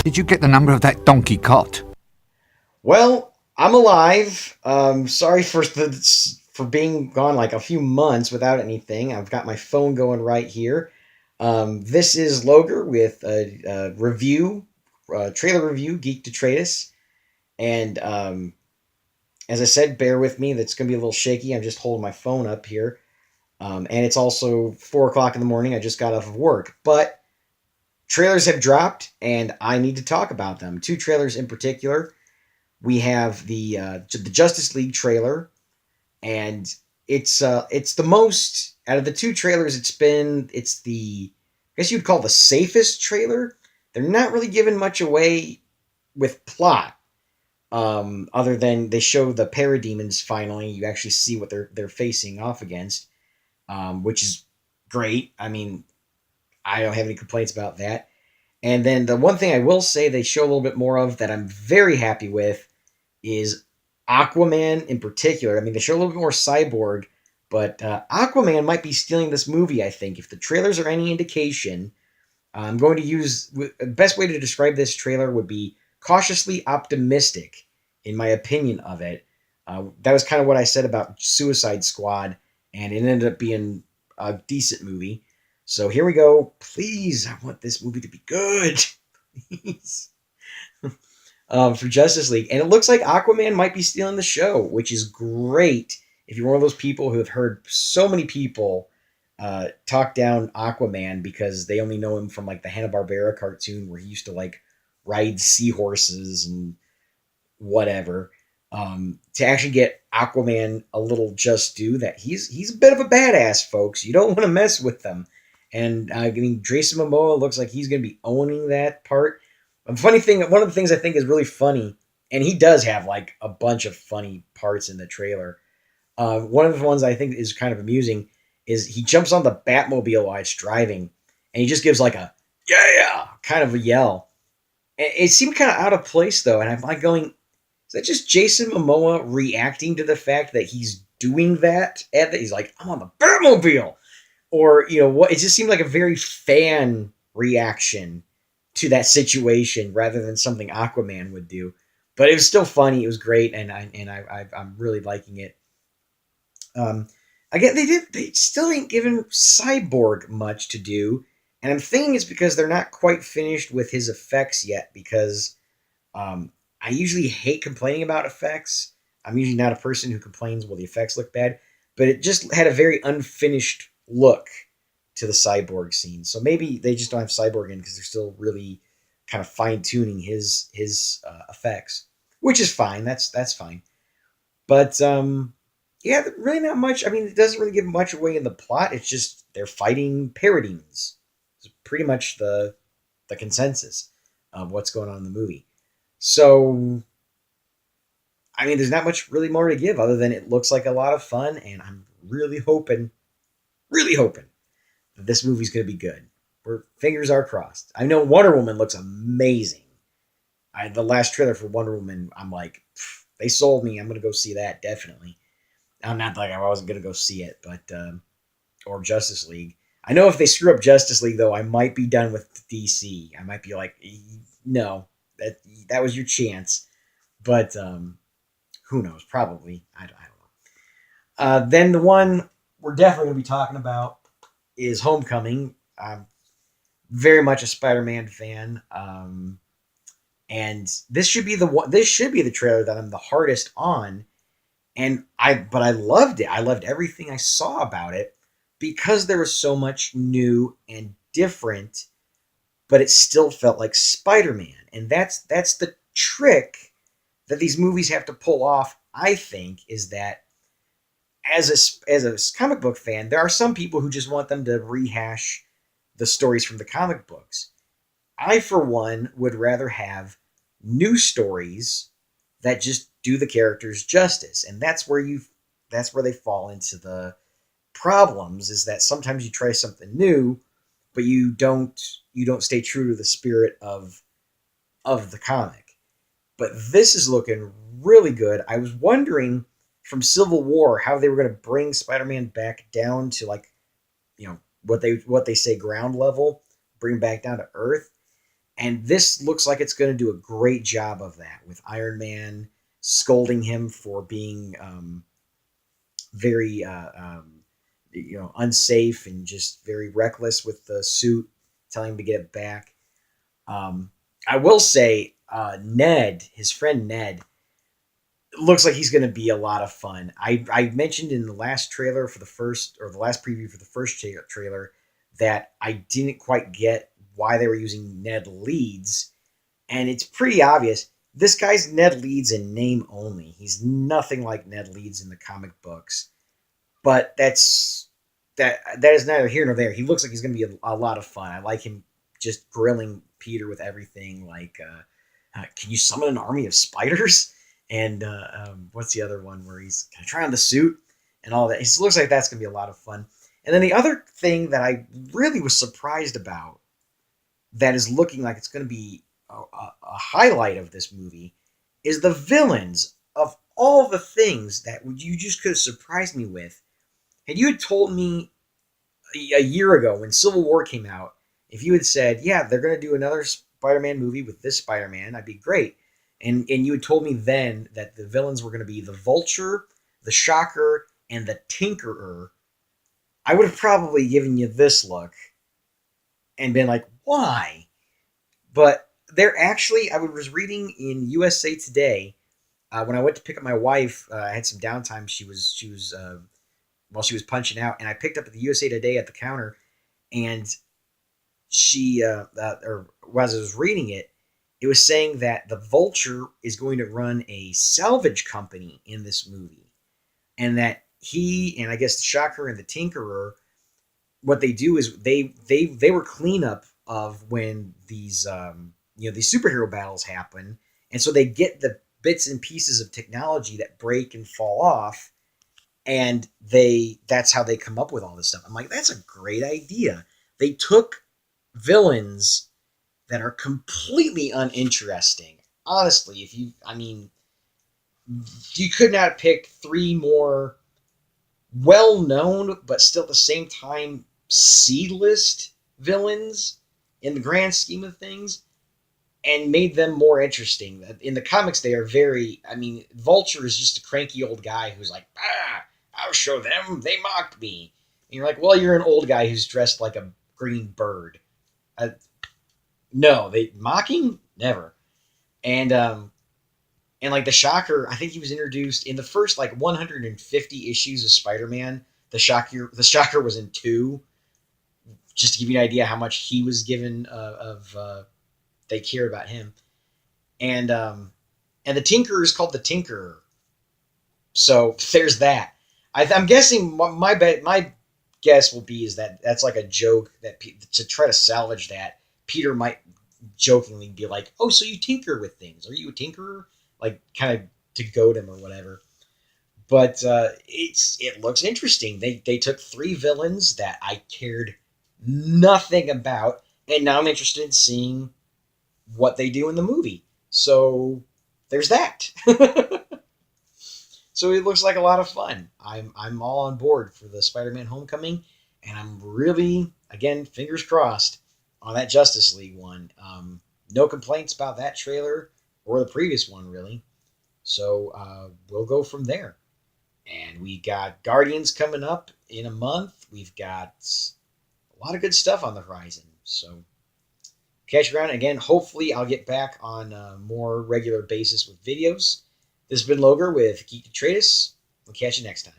Did you get the number of that donkey cot? Well, I'm alive. Sorry for being gone like a few months without anything. I've got my phone going right here. This is Loger with a review, trailer review, Geek Detritus. And as I said, bear with me. That's going to be a little shaky. I'm just holding my phone up here. And it's also 4 o'clock in the morning. I just got off of work. But trailers have dropped, and I need to talk about them. Two trailers in particular. We have the Justice League trailer, and it's the most out of the two trailers. It's the, I guess you'd call the safest trailer. They're not really giving much away with plot, other than they show the parademons. Finally, you actually see what they're facing off against, which is great. I mean, I don't have any complaints about that. And then the one thing I will say they show a little bit more of that I'm very happy with is Aquaman in particular. I mean, they show a little bit more Cyborg, but Aquaman might be stealing this movie, I think. If the trailers are any indication, I'm going to use the best way to describe this trailer would be cautiously optimistic, in my opinion of it. That was kind of what I said about Suicide Squad, and it ended up being a decent movie. So here we go. Please, I want this movie to be good. Please. For Justice League. And it looks like Aquaman might be stealing the show, which is great. If you're one of those people who have heard so many people talk down Aquaman because they only know him from like the Hanna-Barbera cartoon where he used to like ride seahorses and whatever. To actually get Aquaman a little just due that he's a bit of a badass, folks. You don't want to mess with them. And I mean, Jason Momoa looks like he's going to be owning that part. A funny thing, one of the things I think is really funny, and he does have like a bunch of funny parts in the trailer. One of the ones I think is kind of amusing is he jumps on the Batmobile while it's driving, and he just gives like a yeah kind of a yell. And it seemed kind of out of place though, and I'm like going, is that just Jason Momoa reacting to the fact that he's doing that? And that he's like, I'm on the Batmobile, or what? It just seemed like a very fan reaction to that situation rather than something Aquaman would do. But it was still funny. It was great, and I'm really liking it. Again, they still ain't given Cyborg much to do, and I'm thinking it's because they're not quite finished with his effects yet. Because I usually hate complaining about effects. I'm usually not a person who complains, well, the effects look bad, but it just had a very unfinished look to the Cyborg scene. So maybe they just don't have Cyborg in because they're still really kind of fine tuning his effects, which is fine. That's fine. But yeah, really not much. I mean, it doesn't really give much away in the plot. It's just they're fighting parademons. It's pretty much the consensus of what's going on in the movie. So I mean, there's not much really more to give other than it looks like a lot of fun, and I'm really hoping that this movie's going to be good. Where fingers are crossed. I know Wonder Woman looks amazing. The last trailer for Wonder Woman, I'm like, they sold me. I'm going to go see that definitely. I'm not like I wasn't going to go see it, but or Justice League. I know if they screw up Justice League though, I might be done with DC. I might be like, no, that was your chance. But who knows? Probably. I don't know. Then the one we're definitely going to be talking about is Homecoming. I'm very much a Spider-Man fan, and this should be the one. This should be the trailer that I'm the hardest on, but I loved it. I loved everything I saw about it because there was so much new and different, but it still felt like Spider-Man, and that's the trick that these movies have to pull off. I think is that as a comic book fan, there are some people who just want them to rehash the stories from the comic books. I, for one, would rather have new stories that just do the characters justice, and that's where they fall into the problems. Is that sometimes you try something new, but you don't stay true to the spirit of the comic. But this is looking really good. I was wondering from Civil War how they were going to bring Spider-Man back down to like what they say ground level, bring him back down to Earth. And this looks like it's going to do a great job of that, with Iron Man scolding him for being very unsafe and just very reckless with the suit, telling him to get it back. I will say, Ned, his friend Ned, looks like he's going to be a lot of fun. I mentioned in the last trailer for the first, or the last preview for the first trailer, that I didn't quite get why they were using Ned Leeds, and it's pretty obvious. This guy's Ned Leeds in name only. He's nothing like Ned Leeds in the comic books, but that is neither here nor there. He looks like he's going to be a lot of fun. I like him just grilling Peter with everything, like, can you summon an army of spiders? And what's the other one where he's going to try on the suit and all that? It looks like that's going to be a lot of fun. And then the other thing that I really was surprised about, that is looking like it's going to be a highlight of this movie, is the villains. Of all the things that you just could have surprised me with, had you had told me a year ago when Civil War came out, if you had said, yeah, they're going to do another Spider-Man movie with this Spider-Man, I'd be great. And you had told me then that the villains were going to be the Vulture, the Shocker, and the Tinkerer, I would have probably given you this look and been like, why? But they're actually, I was reading in USA Today, when I went to pick up my wife, I had some downtime. She was while she was punching out, and I picked up at the USA Today at the counter, and she, or as I was reading it, it was saying that the Vulture is going to run a salvage company in this movie, and that he, and I guess the Shocker and the Tinkerer, what they do is they were cleanup of when these these superhero battles happen, and so they get the bits and pieces of technology that break and fall off, and that's how they come up with all this stuff. I'm like, that's a great idea. They took villains that are completely uninteresting. Honestly, you could not pick three more well-known, but still at the same time C-list villains in the grand scheme of things, and made them more interesting. In the comics, they are very... Vulture is just a cranky old guy who's like, I'll show them, they mocked me. And you're like, well, you're an old guy who's dressed like a green bird. No, they mocking? Never. And like the Shocker, I think he was introduced in the first 150 issues of Spider-Man. The Shocker was in 2, just to give you an idea how much he was given they care about him. And the Tinkerer is called the Tinkerer. So there's that. I'm guessing my guess will be is that's like a joke that to try to salvage that, Peter might jokingly be like, "Oh, so you tinker with things? Are you a tinkerer?" Like kind of to goad him or whatever. But it looks interesting. They took 3 villains that I cared nothing about, and now I'm interested in seeing what they do in the movie. So there's that. So it looks like a lot of fun. I'm all on board for the Spider-Man Homecoming, and I'm really, again, fingers crossed on that Justice League one. No complaints about that trailer or the previous one, really. So we'll go from there. And we got Guardians coming up in a month. We've got a lot of good stuff on the horizon. So catch you around. Again, hopefully I'll get back on a more regular basis with videos. This has been Logar with Geek Detritus. We'll catch you next time.